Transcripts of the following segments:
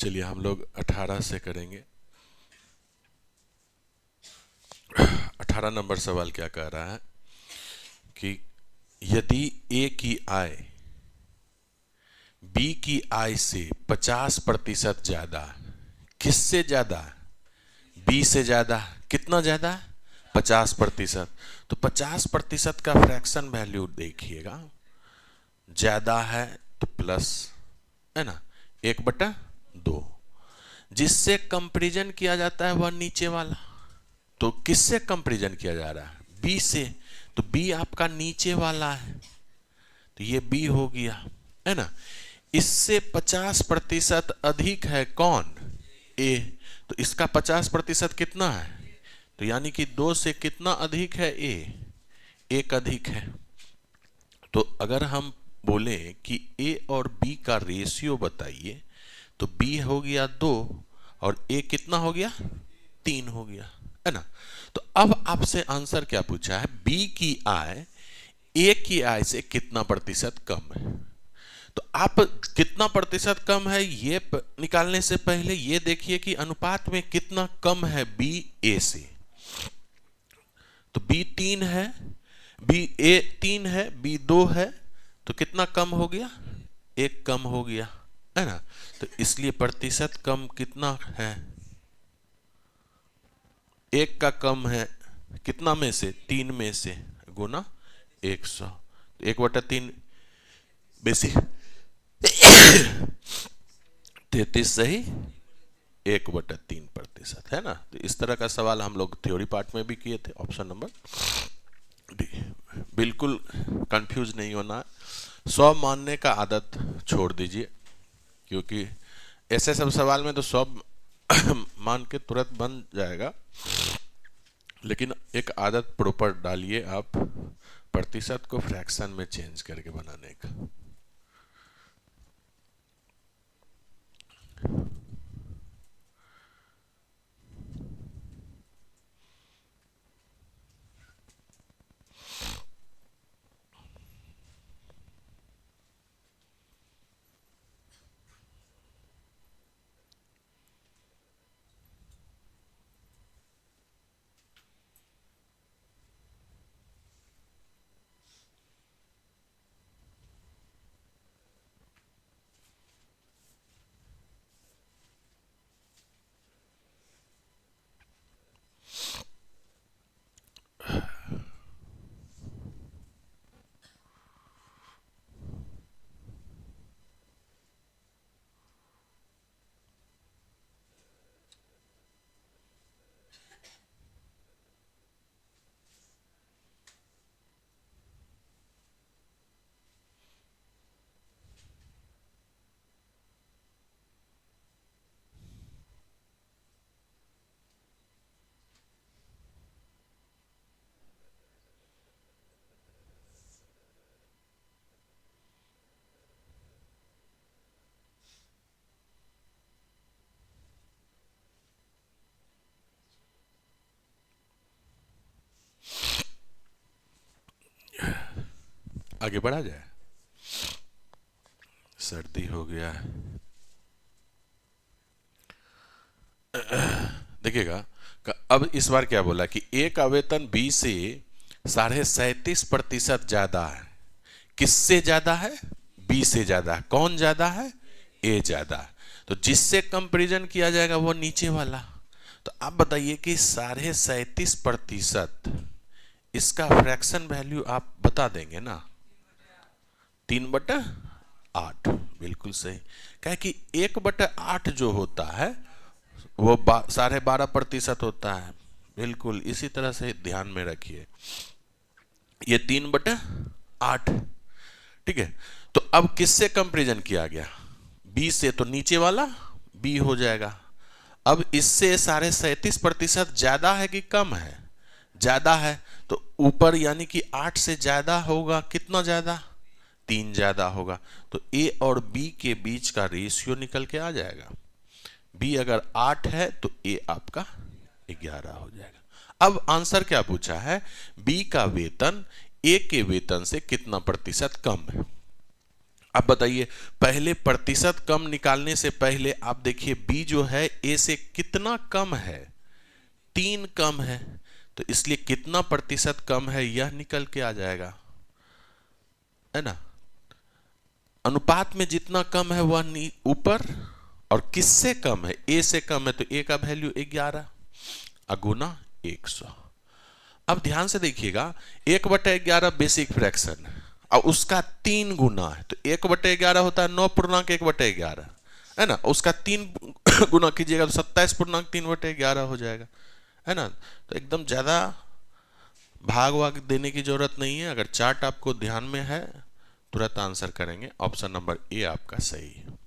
चलिए हम लोग 18 से करेंगे। 18 नंबर सवाल क्या कह रहा है कि यदि ए की आय बी की आय से 50% ज्यादा, किससे ज्यादा? बी से ज्यादा। कितना ज्यादा? 50%। तो 50% का फ्रैक्शन वैल्यू देखिएगा, ज्यादा है तो प्लस, है ना, 1/2। जिससे कंपैरिजन किया जाता है वह नीचे वाला। तो किससे कंपैरिजन किया जा रहा है? बी से। तो बी आपका नीचे वाला है, तो ये बी हो गया, है ना। इससे 50% अधिक है कौन? ए। तो इसका 50% कितना है? तो यानी कि 2 से कितना अधिक है? ए, 1 अधिक है। तो अगर हम बोले कि ए और बी का रेशियो बताइए, तो बी हो गया 2 और ए कितना हो गया? 3 हो गया, है ना। तो अब आपसे आंसर क्या पूछा है? बी की आय ए की आय से कितना प्रतिशत कम है। तो आप कितना प्रतिशत कम है ये निकालने से पहले ये देखिए कि अनुपात में कितना कम है बी ए से। तो बी 3 है, बी ए 3 है, बी 2 है, तो कितना कम हो गया? 1 कम हो गया, है ना। तो इसलिए प्रतिशत कम कितना है? 1 का कम है, कितना में से? 3 में से, गुना 100। तो 1/3 बेसिक 33 सही 1/3%, है ना। तो इस तरह का सवाल हम लोग थ्योरी पार्ट में भी किए थे। Option number D. बिल्कुल कंफ्यूज नहीं होना, 100 मानने का आदत छोड़ दीजिए, क्योंकि ऐसे सब सवाल में तो 100 मान के तुरंत बन जाएगा, लेकिन एक आदत प्रॉपर डालिए आप प्रतिशत को फ्रैक्शन में चेंज करके बनाने का। आगे बढ़ा जाए, सर्दी हो गया है। देखिएगा, अब इस बार क्या बोला कि ए का वेतन बी से 37.5% ज्यादा है। किससे ज्यादा है? बी से ज्यादा है। कौन ज्यादा है? ए ज्यादा है। तो जिससे कंपैरिजन किया जाएगा वो नीचे वाला। तो आप बताइए कि 37.5%, इसका फ्रैक्शन वैल्यू आप बता देंगे ना? 3/8। बिल्कुल सही। क्या कि 1/8 जो होता है वो 12.5% होता है। बिल्कुल इसी तरह से ध्यान में रखिए, ये 3/8। ठीक है। तो अब किससे कंपैरिजन किया गया? बी से। तो नीचे वाला बी हो जाएगा। अब इससे 37.5% ज्यादा है कि कम है? ज्यादा है। तो ऊपर यानी कि 8 से ज्यादा होगा, कितना ज्यादा? 3 ज्यादा होगा। तो ए और बी के बीच का रेशियो निकल के आ जाएगा। बी अगर 8 है तो ए आपका 11 हो जाएगा। अब आंसर क्या पूछा है? बी का वेतन ए के वेतन से कितना प्रतिशत कम है। अब बताइए, पहले प्रतिशत कम निकालने से पहले आप देखिए बी जो है ए से कितना कम है, 3 कम है, तो इसलिए कितना प्रतिशत कम है यह निकल के आ जाएगा, है ना। अनुपात में जितना कम है वह ऊपर, और किससे कम है, ए से कम है, तो ए का वैल्यू 11 अगुना 100। अब ध्यान से देखिएगा, 1/11 बेसिक फ्रैक्शन और उसका 3 गुना है, तो 1/11 होता है 9.1/11, है ना। उसका 3 गुना कीजिएगा तो 27.3/11 हो जाएगा, है ना। तो एकदम ज्यादा भाग वाग देने की जरूरत नहीं है। अगर चार्ट आपको ध्यान में है तुरंत आंसर करेंगे। ऑप्शन नंबर ए आपका सही है।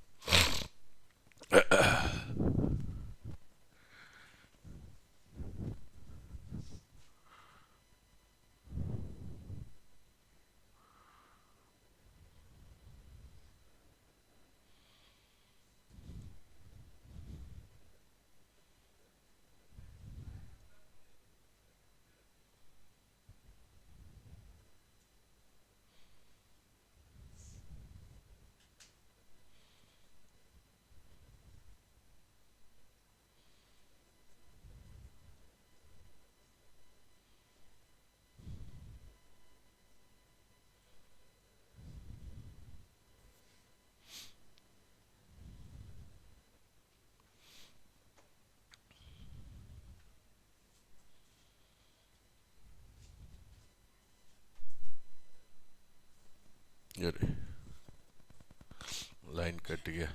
अरे लाइन कट गया।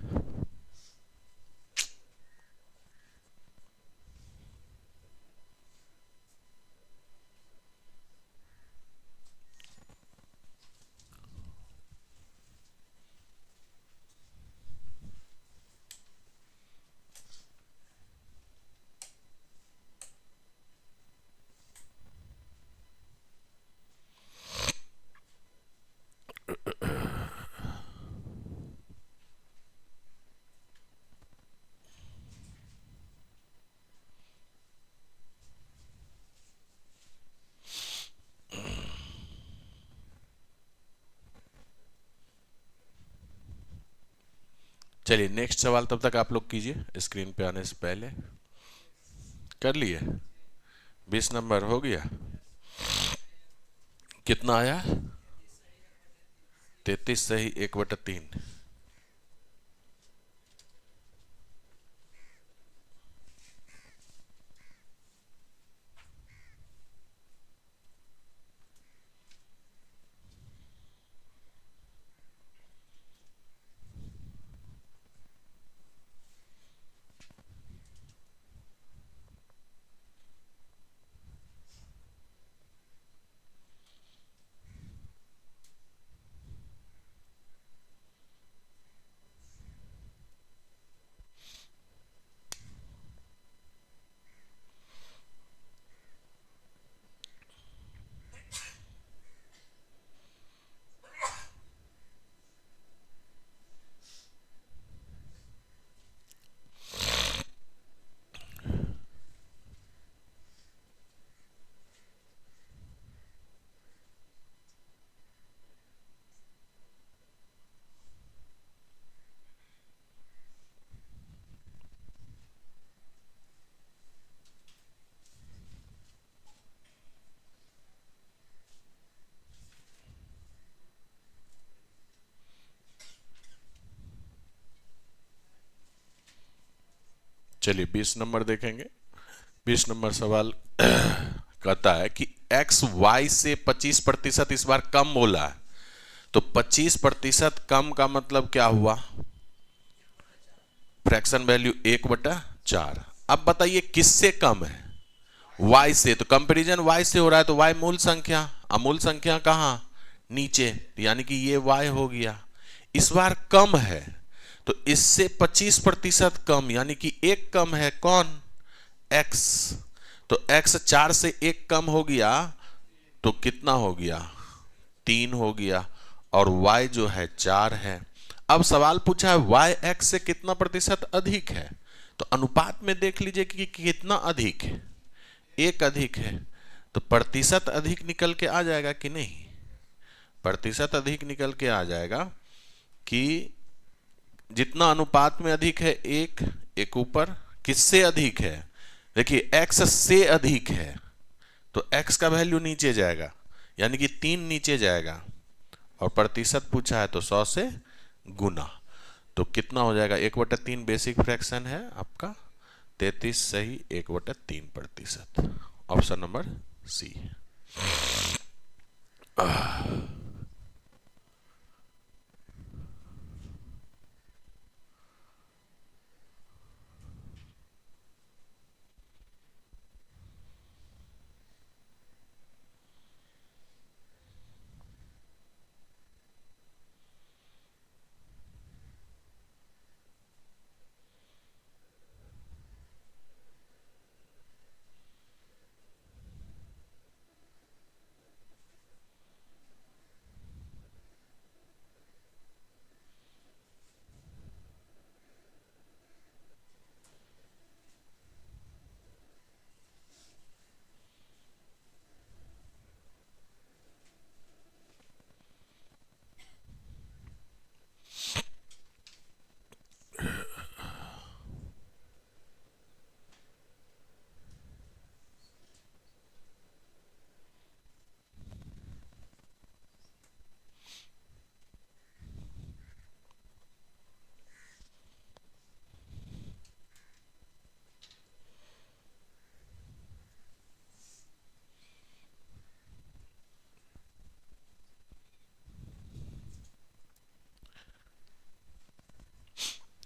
चलिए नेक्स्ट सवाल तब तक आप लोग कीजिए स्क्रीन पे आने से पहले। कर लिए? 20 नंबर हो गया। कितना आया? 33 सही 1/3। चलिए 20 नंबर देखेंगे। 20 नंबर सवाल कहता है कि x y से 25% इस बार कम बोला है, तो 25% कम का मतलब क्या हुआ? Fraction value 1/4। अब बताइए किससे कम है? y से, तो कंपैरिजन y से हो रहा है, तो y मूल संख्या, अमूल संख्या कहां? नीचे, यानी कि ये y हो गया। इस बार कम है तो इससे 25% कम, यानी कि एक कम है कौन? x। तो x 4 से एक कम हो गया तो कितना हो गया? 3 हो गया, और y जो है 4 है। अब सवाल पूछा है y x से कितना प्रतिशत अधिक है, तो अनुपात में देख लीजिए कि कितना अधिक है। 1 अधिक है, तो प्रतिशत अधिक निकल के आ जाएगा कि नहीं? प्रतिशत अधिक निकल के आ जाएगा। कि जितना अनुपात में अधिक है एक, एक ऊपर, किससे अधिक है, देखिए x से अधिक है तो x का वैल्यू नीचे जाएगा, यानी कि 3 नीचे जाएगा, और प्रतिशत पूछा है तो 100 से गुना। तो कितना हो जाएगा, 1/3 बेसिक फ्रैक्शन है आपका, 33 सही 1/3%। Option number C.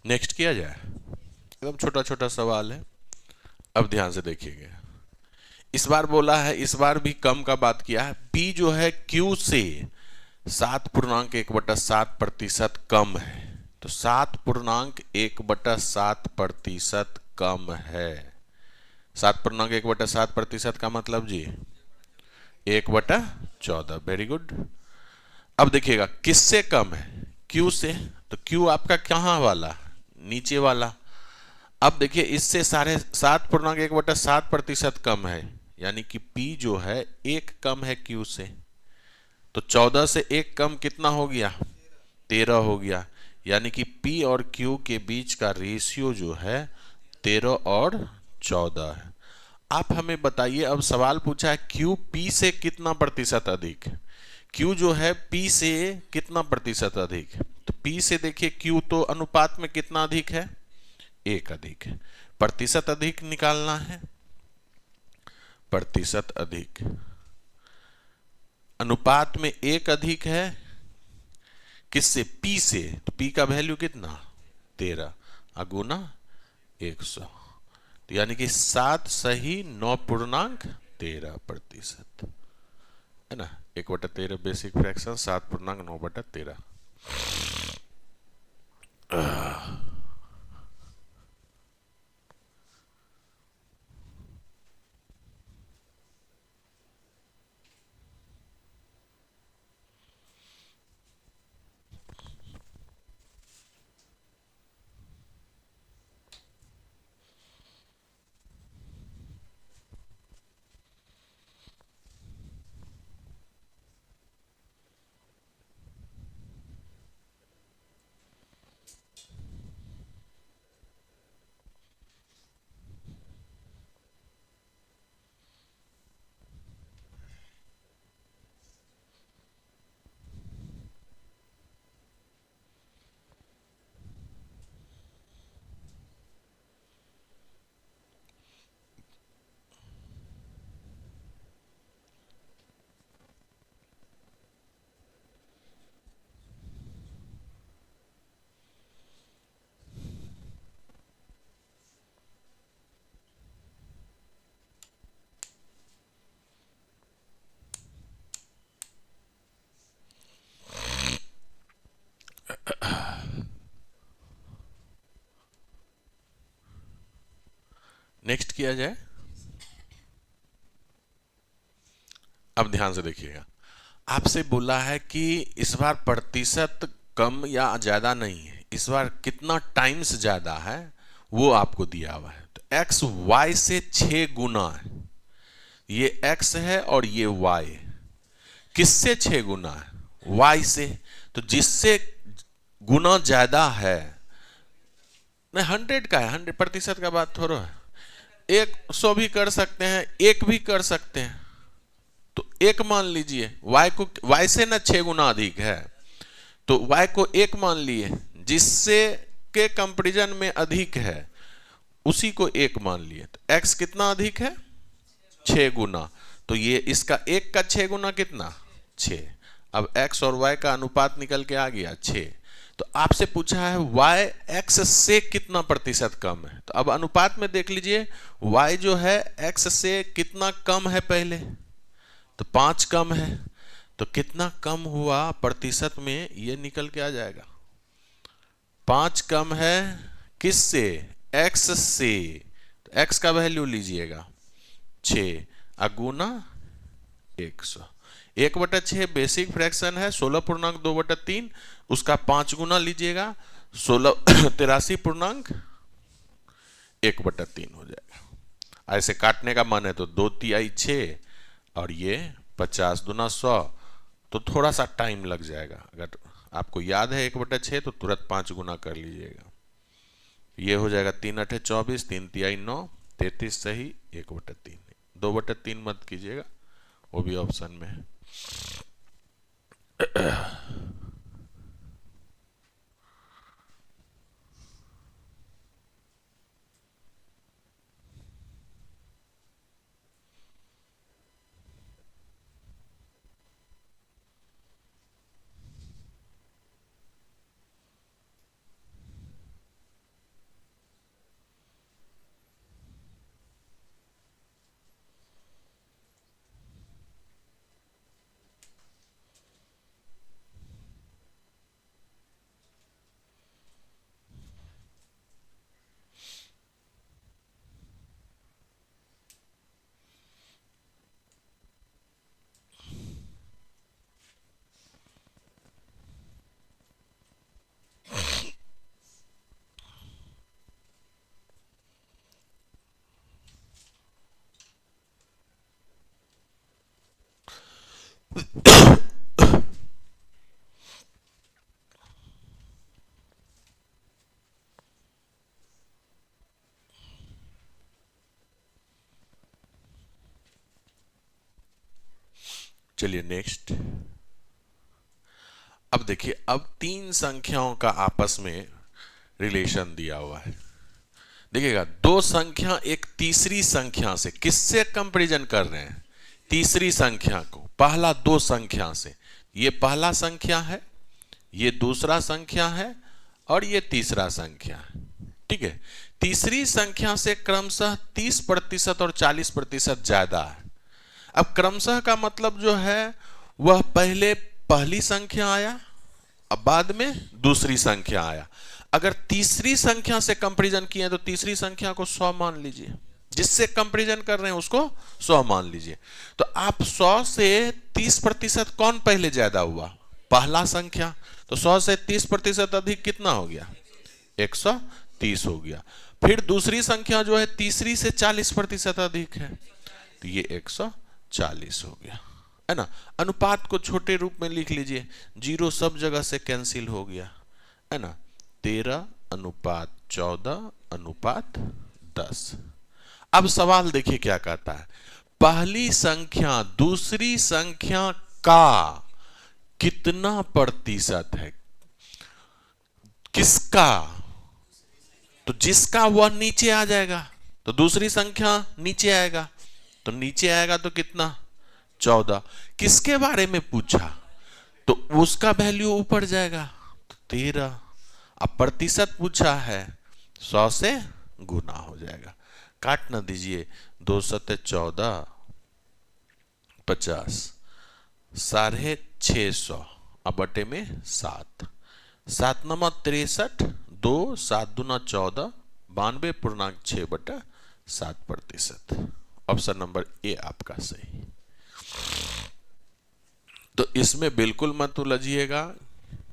नेक्स्ट किया जाए, एकदम छोटा छोटा सवाल है, अब ध्यान से देखिएगा। इस बार बोला है, इस बार भी कम का बात किया है, P जो है Q से 7.1/7% कम है, तो 7.1/7% कम है। 7.1/7% का मतलब जी 1/14। Very good. अब देखिएगा किससे कम है, Q से, तो Q आपका कहाँ वाला, नीचे वाला। अब देखिए इससे 7.1/7% कम है, यानी कि P जो है 1 कम है Q से, तो 14 से 1 कम कितना हो गया, 13 हो गया, यानी कि P और Q के बीच का रेशियो जो है 13 और 14 है। आप हमें बताइए, अब सवाल पूछा है Q P से कितना प्रतिशत अधिक है, Q जो है P से कितना प्रतिशत अधिक है, तो P से देखिए Q तो अनुपात में कितना अधिक है, 1 अधिक है। प्रतिशत अधिक निकालना है, प्रतिशत अधिक, अनुपात में 1 अधिक है, किससे, P से, तो P का वैल्यू कितना 13 अगुना 100, तो यानी कि 7 सही 9.13%, है ना। 1/13 बेसिक फ्रैक्शन 7.9/13। नेक्स्ट किया जाए। अब ध्यान से देखिएगा, आपसे बोला है कि इस बार प्रतिशत कम या ज्यादा नहीं है, इस बार कितना टाइम्स ज्यादा है वो आपको दिया हुआ है। तो x y से 6 गुना है, ये x है और ये y, किससे 6 गुना है, y से। तो जिससे गुना ज्यादा है, नहीं 100 का है, 100% का बात थोड़ा है। 100 भी कर सकते हैं, एक भी कर सकते हैं। तो एक मान लीजिए, y को y से ना 6 गुना अधिक है, तो y को एक मान लिए, जिससे के कंपैरिजन में अधिक है उसी को एक मान लिए। तो x कितना अधिक है? 6 गुना। तो ये इसका एक का 6 गुना कितना? 6। अब x और y का अनुपात निकल के आ गया 6। तो आपसे पूछा है y x से कितना प्रतिशत कम है। तो अब अनुपात में देख लीजिए, y जो है x से कितना कम है पहले, तो 5 कम है। तो कितना कम हुआ प्रतिशत में, ये निकल के आ जाएगा। 5 कम है किससे? x से। तो x का वैल्यू लीजिएगा 6 अगुना 100। 1/6 बेसिक फ्रैक्शन है, 16.2/3, उसका 5 गुना लीजिएगा, 83.1/3 हो जाएगा। ऐसे काटने का मन है तो 2 तिहाई 6 और ये 50 दूना 100, तो थोड़ा सा टाइम लग जाएगा। अगर आपको याद है 1/6 तो तुरंत 5 गुना कर लीजिएगा। ये हो जाएगा 3 अठे 24, 3 तिहाई 9, 33 सही, 1/3। 2/3 मत कीजिएगा, वो भी ऑप्शन में है। चलिए नेक्स्ट। अब देखिए, अब 3 संख्याओं का आपस में रिलेशन दिया हुआ है। देखिएगा, 2 संख्या एक तीसरी संख्या से किससे कंपैरिजन कर रहे हैं? तीसरी संख्या को पहला 2 संख्या से। ये पहला संख्या है, ये दूसरा संख्या है, और ये तीसरा संख्या है। ठीक है, तीसरी संख्या से क्रमशः 30% और 40% ज्यादा है। अब क्रमशः का मतलब जो है वह पहले पहली संख्या आया, अब बाद में दूसरी संख्या आया। अगर तीसरी संख्या से कंपैरिजन किए तो तीसरी संख्या को 100 मान लीजिए, जिससे कंपैरिजन कर रहे हैं उसको 100 मान लीजिए। तो आप 100 से 30% कौन पहले ज्यादा हुआ? पहला संख्या। तो 100 से 30% अधिक कितना हो गया? 130 हो गया। फिर दूसरी संख्या जो है तीसरी से 40% अधिक है, तो ये 140 हो गया, है ना। अनुपात को छोटे रूप में लिख लीजिए, 0 सब जगह से कैंसिल हो गया, है ना। 13:14:10। अब सवाल देखिए क्या कहता है, पहली संख्या दूसरी संख्या का कितना प्रतिशत है? किसका? तो जिसका वह नीचे आ जाएगा, तो दूसरी संख्या नीचे आएगा, तो नीचे आएगा तो कितना? 14। किसके बारे में पूछा? तो उसका वैल्यू ऊपर जाएगा, तो 13। अब प्रतिशत पूछा है, 100 से गुना हो जाएगा। काट ना दीजिए, 2 सत्ते 14, 50, 650, अब बटे में 7, 7 नवा 63, 2 7 दूना 14, 92.6/7%। ऑप्शन नंबर ए आपका सही। तो इसमें बिल्कुल मत उलझिएगा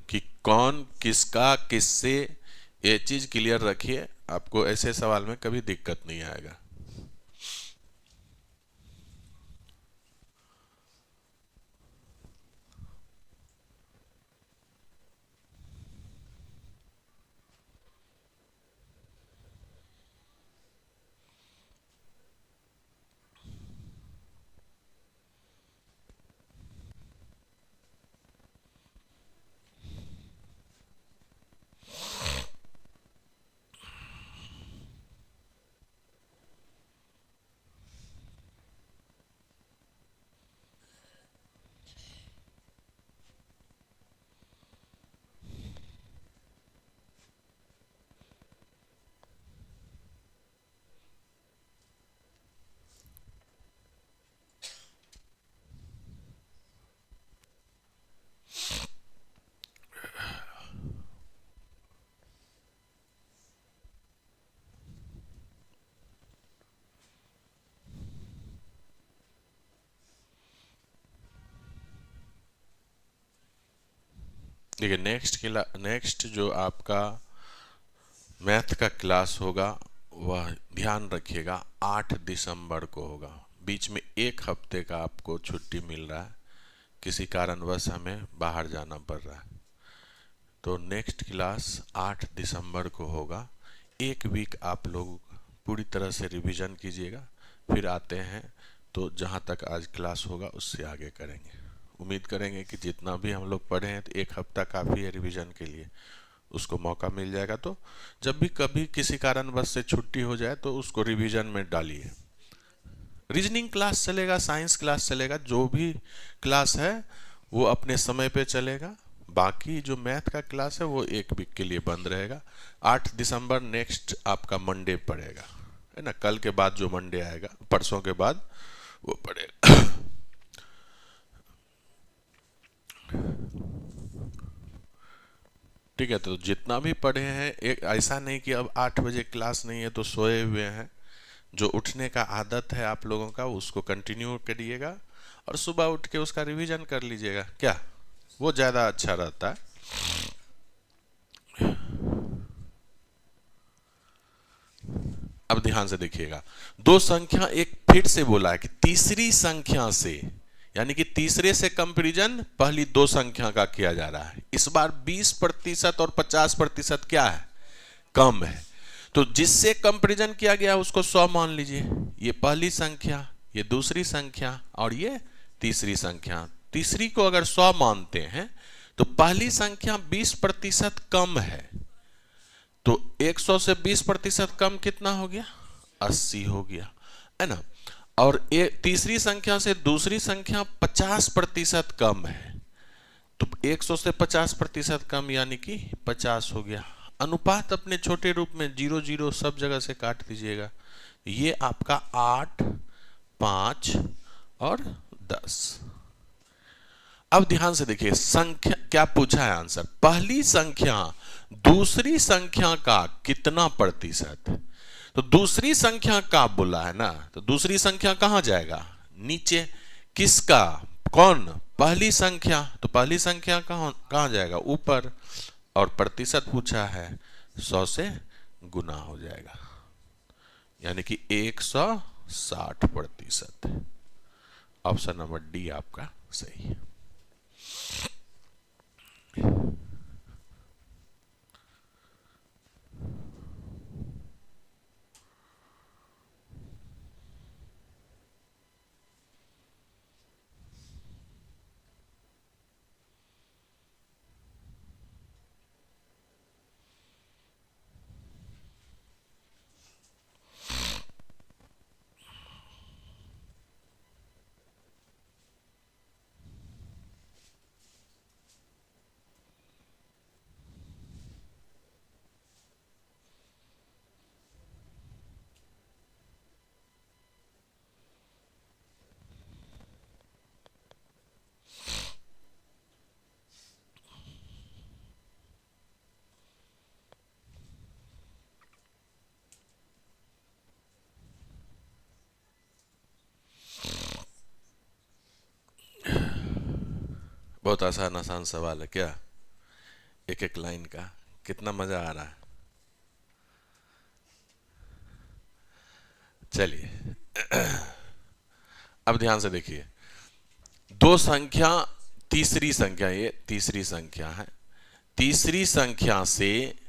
कि कौन किसका किससे, ये चीज क्लियर रखिए, आपको ऐसे सवाल में कभी दिक्कत नहीं आएगा। देखिए नेक्स्ट जो आपका मैथ का क्लास होगा वह ध्यान रखिएगा 8 दिसंबर को होगा। बीच में एक हफ्ते का आपको छुट्टी मिल रहा है, किसी कारणवश हमें बाहर जाना पड़ रहा है। तो नेक्स्ट क्लास 8 दिसंबर को होगा। एक वीक आप लोग पूरी तरह से रिवीजन कीजिएगा, फिर आते हैं तो जहाँ तक आज क्लास होगा उससे आगे करेंगे। उम्मीद करेंगे कि जितना भी हम लोग पढ़े हैं तो एक हफ्ता काफ़ी है रिवीजन के लिए, उसको मौका मिल जाएगा। तो जब भी कभी किसी कारणवश से छुट्टी हो जाए तो उसको रिवीजन में डालिए। रीजनिंग क्लास चलेगा, साइंस क्लास चलेगा, जो भी क्लास है वो अपने समय पे चलेगा। बाकी जो मैथ का क्लास है वो एक वीक के लिए बंद रहेगा। 8 दिसंबर नेक्स्ट आपका मंडे पड़ेगा, है ना। कल के बाद जो मंडे आएगा, परसों के बाद वो पड़ेगा। ठीक है, तो जितना भी पढ़े हैं, एक ऐसा नहीं कि अब 8 बजे क्लास नहीं है तो सोए हुए हैं। जो उठने का आदत है आप लोगों का उसको कंटिन्यू करिएगा और सुबह उठ के उसका रिवीजन कर लीजिएगा, क्या वो ज़्यादा अच्छा रहता है। अब ध्यान से देखिएगा, दो संख्या एक फिर से बोला है कि तीसरी संख्या से, यानी कि तीसरे से कंपैरिजन पहली दो संख्या का किया जा रहा है। इस बार 20% और 50% क्या है, कम है। तो जिससे कंपैरिजन किया गया उसको 100 मान लीजिए। ये पहली संख्या, ये दूसरी संख्या और ये तीसरी संख्या। तीसरी को अगर 100 मानते हैं तो पहली संख्या 20% कम है, तो 100 से 20% कम कितना हो गया, 80 हो गया, है ना। और तीसरी संख्या से दूसरी संख्या 50% कम है, तो 100 से 50% कम यानी कि 50 हो गया। अनुपात अपने छोटे रूप में 0 0 सब जगह से काट दीजिएगा। ये आपका 8, 5 और 10। अब ध्यान से देखिए, संख्या क्या पूछा है आंसर, पहली संख्या दूसरी संख्या का कितना प्रतिशत। तो दूसरी संख्या का बोला है ना, तो दूसरी संख्या कहां जाएगा, नीचे। किसका, कौन, पहली संख्या, तो पहली संख्या कहां जाएगा, ऊपर। और प्रतिशत पूछा है, 100 से गुना हो जाएगा, यानी कि 160%। ऑप्शन नंबर डी आपका सही है। बहुत आसान आसान सवाल है क्या, एक एक लाइन का, कितना मजा आ रहा है। चलिए अब ध्यान से देखिए, दो संख्या, तीसरी संख्या, ये तीसरी संख्या है, तीसरी संख्या से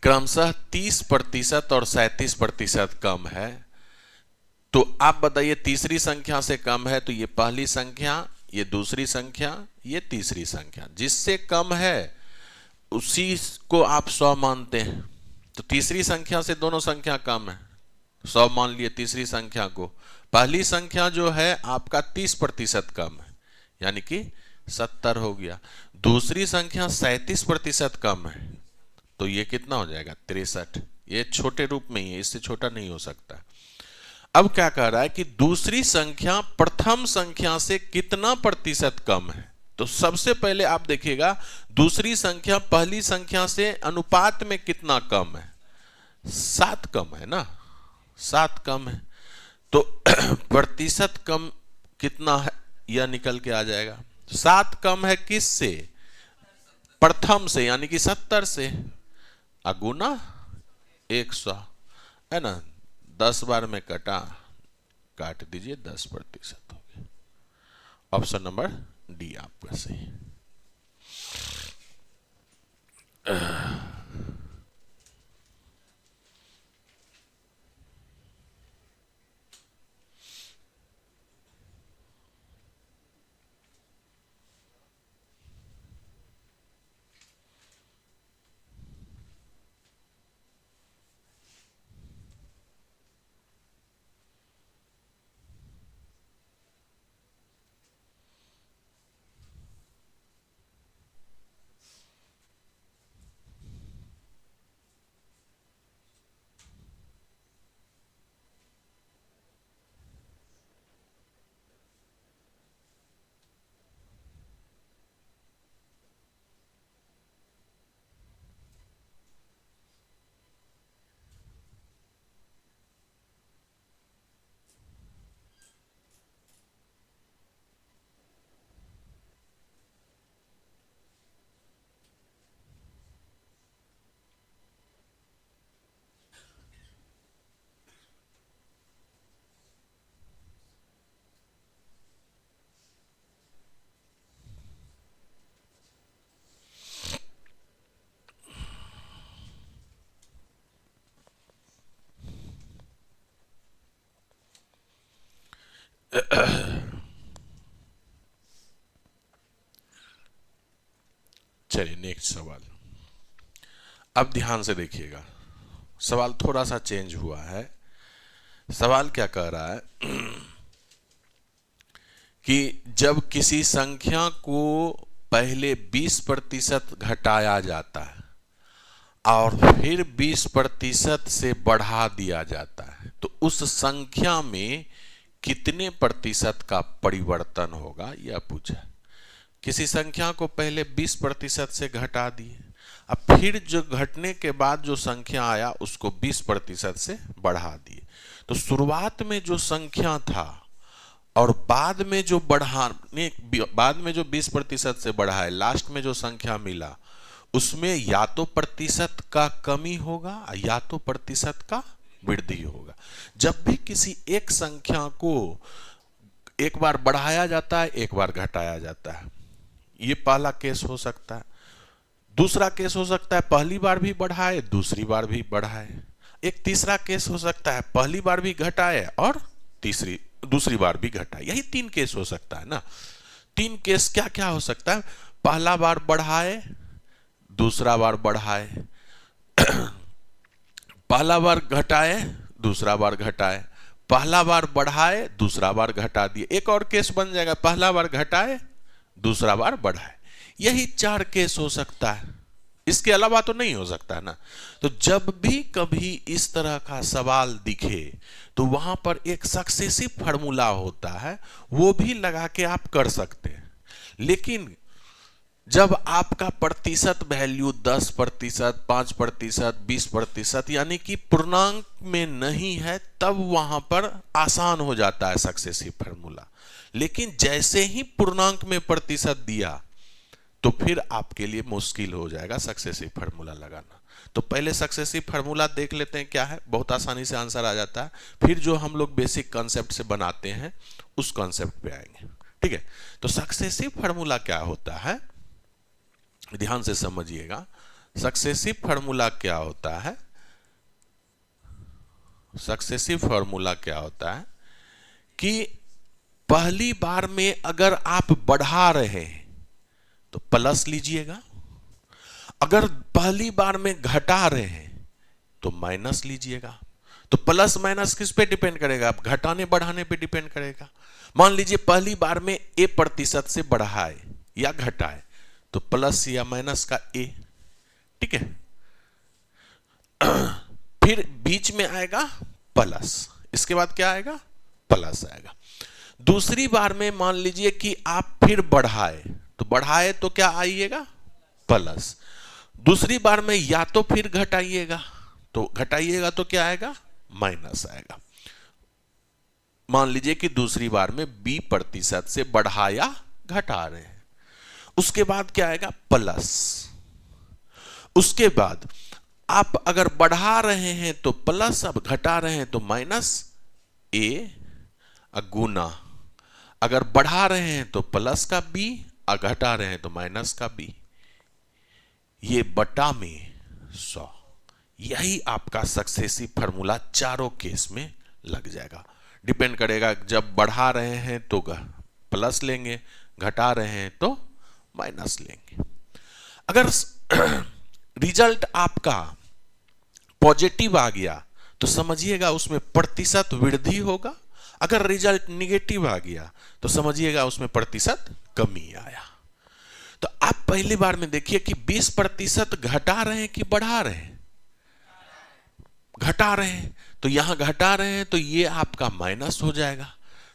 क्रमशः 30% और 37% कम है। तो आप बताइए, तीसरी संख्या से कम है तो ये पहली संख्या, ये दूसरी संख्या, ये तीसरी संख्या, जिससे कम है उसी को आप 100 मानते हैं। तो तीसरी संख्या से दोनों संख्या कम है, 100 मान लिए तीसरी संख्या को। पहली संख्या जो है आपका 30% कम है, यानी कि 70 हो गया। दूसरी संख्या 37% कम है, तो ये कितना हो जाएगा, 63। ये छोटे रूप में ही है, इससे छोटा नहीं हो सकता। अब क्या कह रहा है कि दूसरी संख्या प्रथम संख्या से कितना प्रतिशत कम है। तो सबसे पहले आप देखिएगा, दूसरी संख्या पहली संख्या से अनुपात में कितना कम है, 7 कम है ना, 7 कम है। तो प्रतिशत कम कितना है, यह निकल के आ जाएगा। 7 कम है किससे, प्रथम से यानी कि 70 से, अगुना 100 है ना। 10 बार में कटा, काट दीजिए, 10% हो गया। ऑप्शन नंबर डी आपका सही। चलिए नेक्स्ट सवाल। अब ध्यान से देखिएगा, सवाल थोड़ा सा चेंज हुआ है। सवाल क्या कह रहा है कि जब किसी संख्या को पहले 20% घटाया जाता है और फिर 20% से बढ़ा दिया जाता है, तो उस संख्या में कितने प्रतिशत का परिवर्तन होगा, यह पूछा। किसी संख्या को पहले 20% से घटा दिए, अब फिर जो घटने के बाद जो संख्या आया उसको 20% से बढ़ा दिए। तो शुरुआत में जो संख्या था और बाद में जो बढ़ाने, बाद में जो 20% से बढ़ाए, लास्ट में जो संख्या मिला, उसमें या तो प्रतिशत का कमी होगा या तो प्रतिशत का वृद्धि होगा। जब भी किसी एक संख्या को एक बार बढ़ाया जाता है, एक बार घटाया जाता है, ये पहला केस हो सकता है। दूसरा केस हो सकता है पहली बार भी बढ़ाए, दूसरी बार भी बढ़ाए। एक तीसरा केस हो सकता है पहली बार भी घटाए और दूसरी बार भी घटाए। यही 3 केस हो सकता है ना। 3 केस क्या क्या हो सकता है? पहला बार बढ़ाए, दूसरा बार बढ़ाए, पहला बार घटाए, दूसरा बार घटाए, पहला बार बढ़ाए, दूसरा बार घटा दिए। एक और केस बन जाएगा, पहला बार घटाए, दूसरा बार बढ़ाए। यही 4 केस हो सकता है, इसके अलावा तो नहीं हो सकता ना। तो जब भी कभी इस तरह का सवाल दिखे तो वहां पर एक सक्सेसिव फार्मूला होता है, वो भी लगा के आप कर सकते हैं। लेकिन जब आपका प्रतिशत वैल्यू 10%, 5%, 20% यानी कि पूर्णांक में नहीं है, तब वहां पर आसान हो जाता है सक्सेसिव फार्मूला। लेकिन जैसे ही पूर्णांक में प्रतिशत दिया तो फिर आपके लिए मुश्किल हो जाएगा सक्सेसिव फार्मूला लगाना। तो पहले सक्सेसिव फार्मूला देख लेते हैं क्या है, बहुत आसानी से आंसर आ जाता है। फिर जो हम लोग बेसिक कॉन्सेप्ट से बनाते हैं उस कॉन्सेप्ट पे आएंगे, ठीक है। तो सक्सेसिव फार्मूला क्या होता है, ध्यान से समझिएगा। सक्सेसिव फार्मूला क्या होता है? सक्सेसिव फार्मूला क्या होता है कि पहली बार में अगर आप बढ़ा रहे हैं तो प्लस लीजिएगा, अगर पहली बार में घटा रहे हैं तो माइनस लीजिएगा। तो प्लस माइनस किस पे डिपेंड करेगा? आप घटाने बढ़ाने पे डिपेंड करेगा। मान लीजिए पहली बार में A% से बढ़ाए या घटाए तो प्लस या माइनस का A, ठीक है। फिर बीच में आएगा प्लस, इसके बाद क्या आएगा? प्लस आएगा। दूसरी बार में मान लीजिए कि आप फिर बढ़ाए, तो बढ़ाए तो क्या आइएगा? प्लस। दूसरी बार में या तो फिर घटाइएगा, तो घटाइएगा तो क्या आएगा? माइनस आएगा। मान लीजिए कि दूसरी बार में 20% से बढ़ाया घटा रहे हैं, उसके बाद क्या आएगा? प्लस। उसके बाद आप अगर बढ़ा रहे हैं तो प्लस, अब घटा रहे हैं तो माइनस ए गुना, अगर बढ़ा रहे हैं तो प्लस का बी और घटा रहे हैं तो माइनस का बी, ये बटा में 100। यही आपका सक्सेसिव फार्मूला चारों केस में लग जाएगा। डिपेंड करेगा, जब बढ़ा रहे हैं तो प्लस लेंगे, घटा रहे हैं तो माइनस लेंगे। अगर रिजल्ट आपका पॉजिटिव आ गया तो समझिएगा उसमें प्रतिशत वृद्धि होगा, अगर रिजल्ट निगेटिव आ गया तो समझिएगा उसमें प्रतिशत कमी आया। तो आप पहली बार में देखिए कि 20% घटा रहे हैं कि बढ़ा रहे हैं, घटा रहे हैं, तो यहां घटा रहे हैं तो ये आपका माइनस हो जाएगा।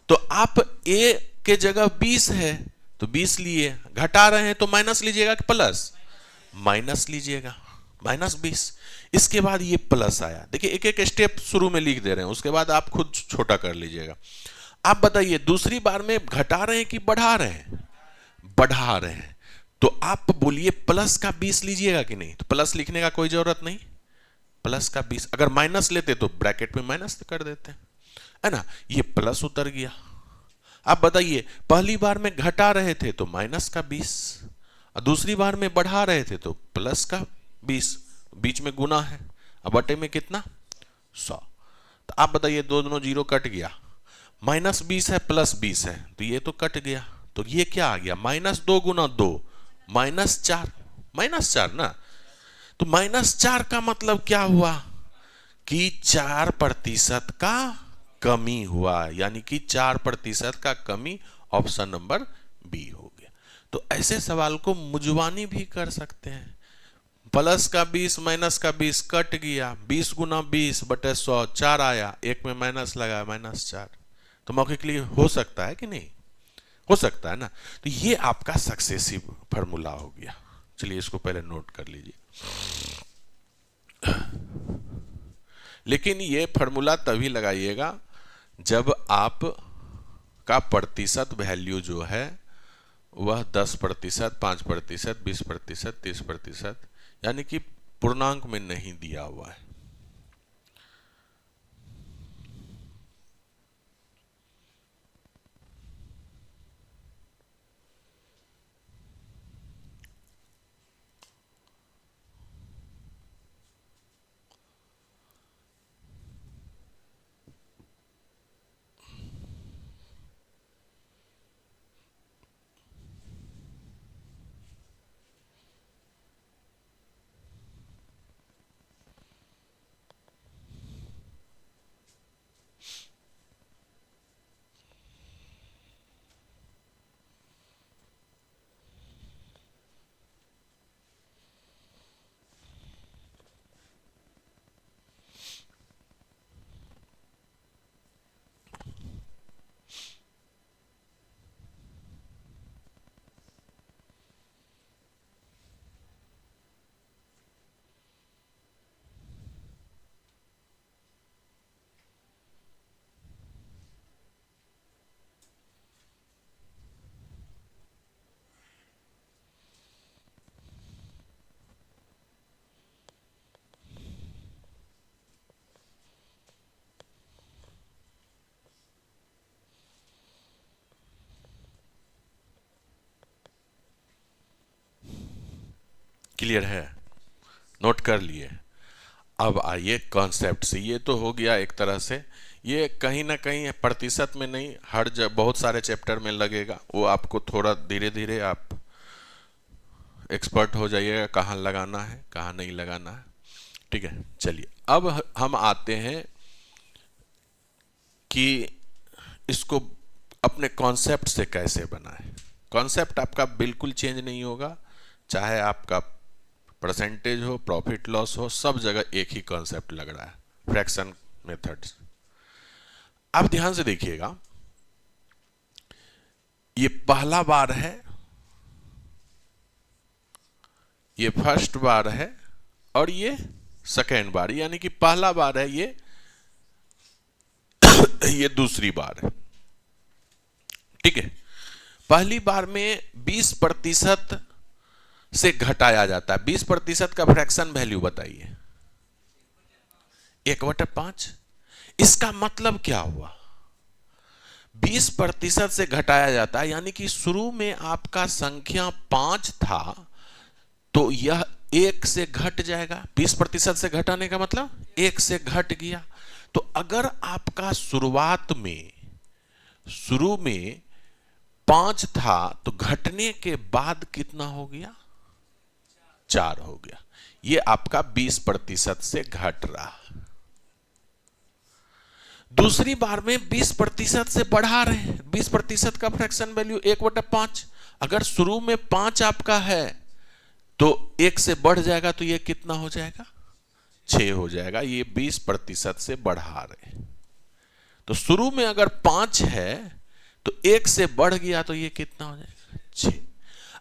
तो आप ए के जगह 20 है तो 20 लिए, घटा रहे हैं तो माइनस लीजिएगा कि प्लस, माइनस लीजिएगा, -20। इसके बाद ये प्लस आया, देखिए एक एक स्टेप शुरू में लिख दे रहे हैं, उसके बाद आप खुद छोटा कर लीजिएगा। आप बताइए दूसरी बार में घटा रहे हैं कि बढ़ा रहे हैं, बढ़ा रहे हैं, तो आप बोलिए प्लस का 20 लीजिएगा कि नहीं, तो प्लस लिखने का कोई जरूरत नहीं, प्लस का 20। अगर माइनस लेते तो ब्रैकेट में माइनस कर देते, है ना, ये प्लस उतर गया। आप बताइए पहली बार में घटा रहे थे तो माइनस का 20, और दूसरी बार में बढ़ा रहे थे तो प्लस का 20, बीच में गुना है, अब बटे में कितना 100। तो आप बताइए दोनों जीरो कट गया, -20 है प्लस 20 है तो ये तो कट गया, तो ये क्या आ गया, -2 गुना 2 -4, -4 ना। तो -4 का मतलब क्या हुआ कि 4% का कमी हुआ, यानी कि 4% का कमी, ऑप्शन नंबर बी हो गया। तो ऐसे सवाल को मुजवानी भी कर सकते हैं, प्लस का 20 माइनस का 20 कट गया, 20 गुना 20 बटे 100 4 आया, एक में माइनस लगा -4, तो मौखिक लिए हो सकता है कि नहीं, हो सकता है ना। तो ये आपका सक्सेसिव फार्मूला हो गया। चलिए इसको पहले नोट कर लीजिए। लेकिन ये फार्मूला तभी लगाइएगा जब आप का प्रतिशत वैल्यू जो है वह 10%, 5%, 20%, 30%, यानी कि पूर्णांक में नहीं दिया हुआ है। क्लियर है, नोट कर लिए। अब आइए कॉन्सेप्ट से, ये तो हो गया एक तरह से, ये कहीं ना कहीं प्रतिशत में नहीं, हर बहुत सारे चैप्टर में लगेगा, वो आपको थोड़ा धीरे धीरे आप एक्सपर्ट हो जाइएगा कहाँ लगाना है कहाँ नहीं लगाना है। ठीक है, चलिए अब हम आते हैं कि इसको अपने कॉन्सेप्ट से कैसे बनाएं। कॉन्सेप्ट आपका बिल्कुल चेंज नहीं होगा, चाहे आपका परसेंटेज हो, प्रॉफिट लॉस हो, सब जगह एक ही कॉन्सेप्ट लग रहा है, फ्रैक्शन मेथड्स। आप ध्यान से देखिएगा, ये पहला बार है, ये फर्स्ट बार है, और ये सेकेंड बार, यानी कि पहला बार है ये ये दूसरी बार है। ठीक है, पहली बार में 20% से घटाया जाता है। 20% का फ्रैक्शन वैल्यू बताइए। 1/5। इसका मतलब क्या हुआ? 20% से घटाया जाता है, यानी कि शुरू में आपका संख्या 5 था तो यह 1 से घट जाएगा। 20% से घटाने का मतलब 1 से घट गया। तो अगर आपका शुरू में 5 था तो घटने के बाद कितना हो गया? 4 हो गया। ये आपका 20% से घट रहा। दूसरी बार में 20% से बढ़ा रहे हैं। 20% का फ्रैक्शन वैल्यू 1/5। अगर शुरू में 5 आपका है तो 1 से बढ़ जाएगा तो ये कितना हो जाएगा? 6 हो जाएगा। ये 20% से बढ़ा रहे हैं। तो शुरू में अगर 5 है तो 1 से बढ़ गया तो ये कितना हो जाएगा? 6।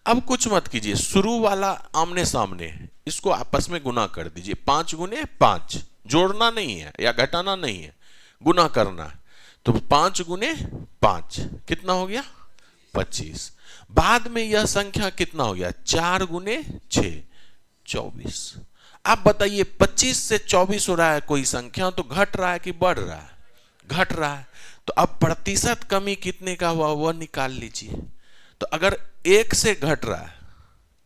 अब कुछ मत कीजिए, शुरू वाला आमने सामने है, इसको आपस में गुना कर दीजिए। 5 गुने 5, जोड़ना नहीं है या घटाना नहीं है, गुना करना है। तो 5 गुने 5 कितना हो गया? 25। बाद में यह संख्या कितना हो गया? 4 गुने 6 24। आप बताइए 25 से 24 हो रहा है कोई संख्या तो घट रहा है कि बढ़ रहा है? घट रहा है। तो अब प्रतिशत कमी कितने का हुआ वह निकाल लीजिए। तो अगर 1 से घट रहा है,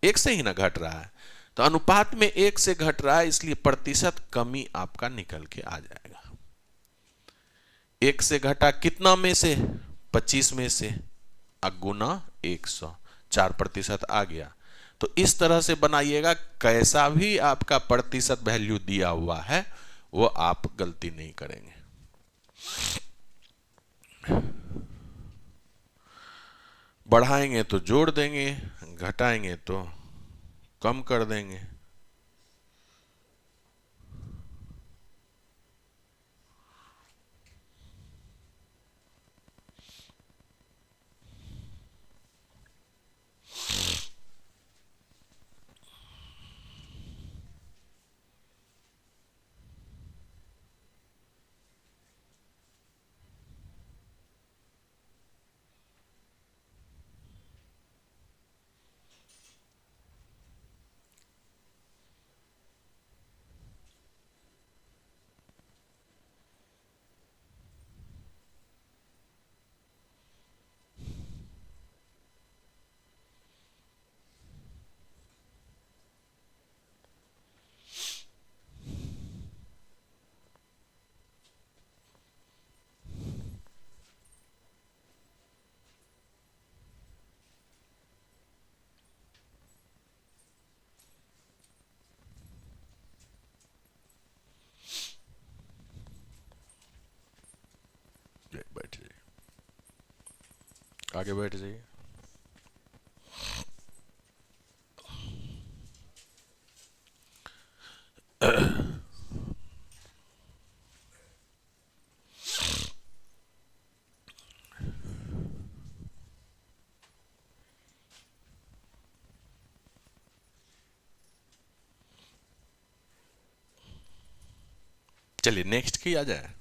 1 से ही ना घट रहा है, तो अनुपात में 1 से घट रहा है, इसलिए प्रतिशत कमी आपका निकल के आ जाएगा। 1 से घटा कितना में से? 25 में से, गुना 100, 4% आ गया। तो इस तरह से बनाइएगा। कैसा भी आपका प्रतिशत वैल्यू दिया हुआ है वो आप गलती नहीं करेंगे। बढ़ाएंगे तो जोड़ देंगे, घटाएंगे तो कम कर देंगे। बैठ जाइए, आगे बैठ जाइए। चलिए नेक्स्ट किया जाए।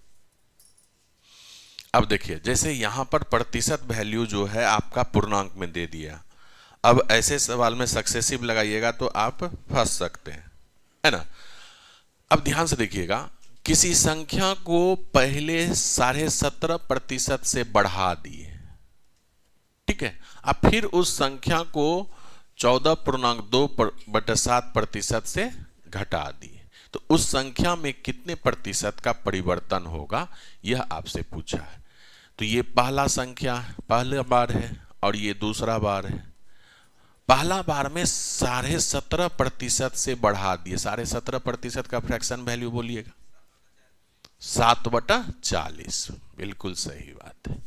अब देखिए, जैसे यहां पर प्रतिशत वैल्यू जो है आपका पूर्णांक में दे दिया। अब ऐसे सवाल में सक्सेसिव लगाइएगा तो आप फंस सकते हैं, है ना। अब ध्यान से देखिएगा, किसी संख्या को पहले 17.5% से बढ़ा दिए, ठीक है। अब फिर उस संख्या को 14.2/7% से घटा दिए, तो उस संख्या में कितने प्रतिशत का परिवर्तन होगा यह आपसे पूछा है। तो ये पहला संख्या पहला बार है और ये दूसरा बार है। पहला बार में 17.5% से बढ़ा दिए। 17.5% का फ्रैक्शन वैल्यू बोलिएगा 7/40। बिल्कुल सही बात है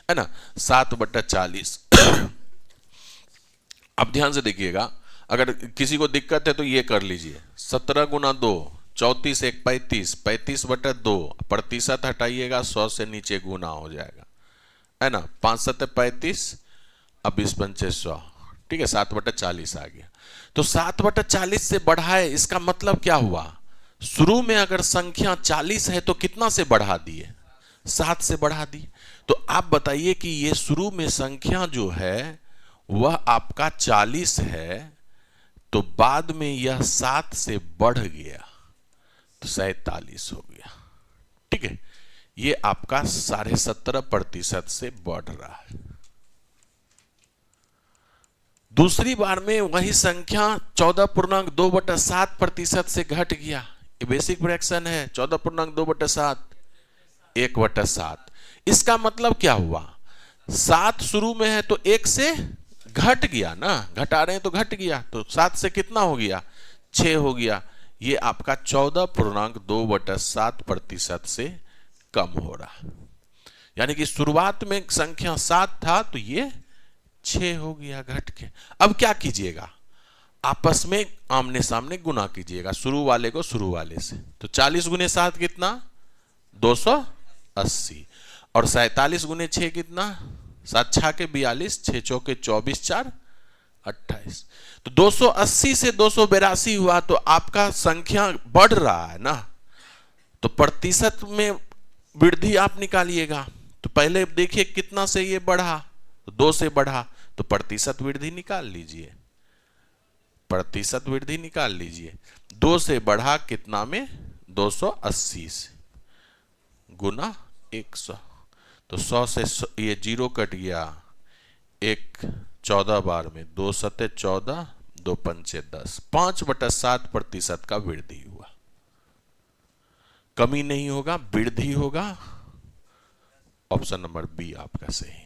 ना, 7/40। अब ध्यान से देखिएगा, अगर किसी को दिक्कत है तो ये कर लीजिए। 17 गुना 2 34, 1 35, 35/2 प्रतिशत हटाइएगा, 100 से नीचे गुना हो जाएगा, है ना। 5 7 35, अब 20 पंचे 100, ठीक है। 7/40 आ गया। तो 7/40 से बढ़ाए, इसका मतलब क्या हुआ? शुरू में अगर संख्या 40 है तो कितना से बढ़ा दिए? 7 से बढ़ा दिए। तो आप बताइए कि ये शुरू में संख्या जो है वह आपका 40 है, तो बाद में यह 7 से बढ़ गया तो 47 हो गया। ठीक है, ये आपका 17.5% से बढ़ रहा है। दूसरी बार में वही संख्या 14.2/7% से घट गया। ये बेसिक फ्रैक्शन है, 14.2/7 1/7। इसका मतलब क्या हुआ, 7 शुरू में है तो 1 से घट गया ना, घटा रहे हैं तो घट गया, तो 7 से कितना हो गया, 6 हो गया। ये आपका 14.2/7% से कम हो रहा, यानी कि शुरुआत में संख्या 7 था तो ये 6 हो गया घट के। अब क्या कीजिएगा, आपस में आमने सामने गुना कीजिएगा, शुरू वाले को शुरू वाले से। तो 40 गुने 7 कितना, 280, और 47 गुने 6 कितना, 7 6 के 42, 6 चौके 24, 4 28। तो 280 से 282 हुआ, तो आपका संख्या बढ़ रहा है ना, तो प्रतिशत में वृद्धि आप निकालिएगा। तो पहले देखिए कितना से ये बढ़ा, तो 2 से बढ़ा, तो प्रतिशत वृद्धि निकाल लीजिए, प्रतिशत वृद्धि निकाल लीजिए। 2 से बढ़ा कितना में, 280 से, गुना 100, तो 100 से ये 0 कट गया, 1 14 बार में, 2 सते 14, 2 पंचे 10, 5/7% का वृद्धि हुआ। कमी नहीं होगा, वृद्धि होगा। ऑप्शन नंबर बी आपका सही।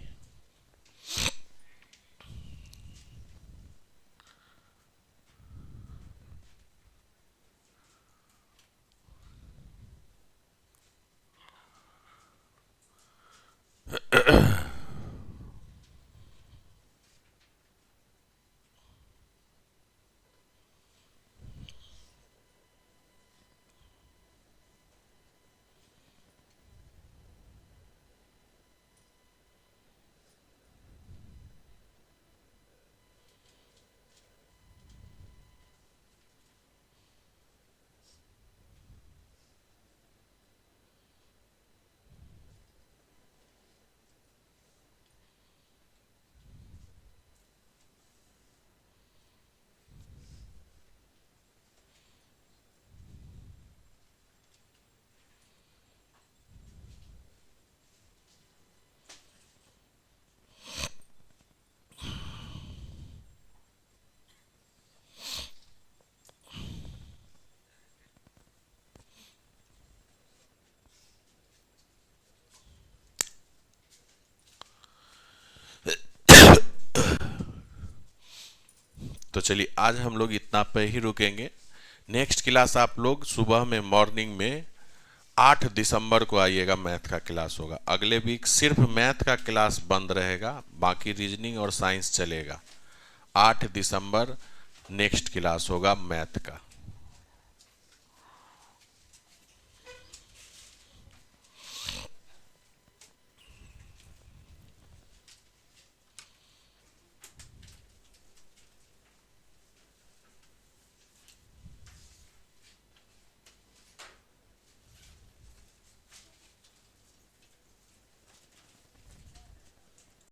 तो चलिए आज हम लोग इतना पे ही रुकेंगे। नेक्स्ट क्लास आप लोग सुबह में मॉर्निंग में 8 दिसंबर को आइएगा, मैथ का क्लास होगा। अगले वीक सिर्फ मैथ का क्लास बंद रहेगा, बाकी रीजनिंग और साइंस चलेगा। 8 दिसंबर नेक्स्ट क्लास होगा मैथ का।